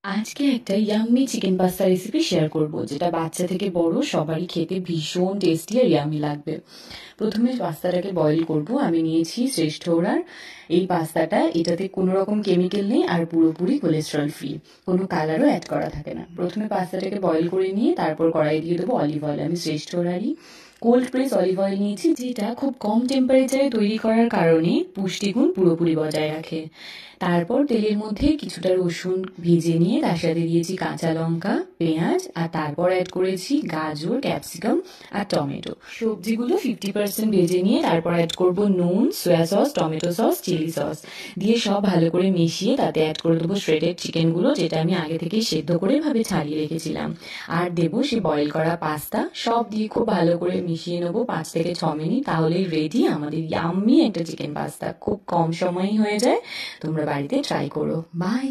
আজকে একটা yummy chicken pasta recipe share করব, যেটা বাচ্চা থেকে বড় সবারই খেতে ভীষণ টেস্টি আর ইয়াম্মি লাগবে। প্রথমে পাস্তাটাকে বয়েল করব। আমি নিয়েছি শ্রেষ্ঠ ওরার এই পাস্তাটা। এটাতে কোনো রকম কেমিক্যাল নেই আর পুরোপুরি কোলেস্ট্রল ফ্রি, কোনো কালারও অ্যাড করা থাকে না। প্রথমে পাস্তাটাকে বয়েল করে নিয়ে তারপর কড়াই দিয়ে দেবো অলিভ অয়েল। আমি শ্রেষ্ঠ ওরারই কোল্ড প্রেস অলিভ অয়েল নিয়েছি, যেটা খুব কম টেম্পারেচারে তৈরি করার কারণে পুষ্টিগুণ পুরোপুরি বজায় রাখে। তারপর তেলের মধ্যে কিছুটা রসুন ভেজে নিয়ে তার সাথে দিয়েছি কাঁচা লঙ্কা, পেঁয়াজ, আর তারপর অ্যাড করেছি গাজর, ক্যাপসিকাম আর টমেটো। সবজিগুলো 50% ভেজে নিয়ে তারপর অ্যাড করব নুন, soya sauce, tomato sauce, chilli sauce দিয়ে সব ভালো করে মিশিয়ে তাতে অ্যাড করে দেবো শ্রেডেড চিকেনগুলো, যেটা আমি আগে থেকেই সেদ্ধ করে ভাবে ছাড়িয়ে রেখেছিলাম। আর দেবো সেই বয়েল করা পাস্তা। সব দিয়ে খুব ভালো করে মিশিয়ে নেবো 5 থেকে 6 মিনিট। তাহলেই রেডি আমাদের ইয়াম্মি একটা চিকেন পাস্তা। খুব কম সময়ই হয়ে যায়। তোমরা বাড়িতে ট্রাই করো। বাই।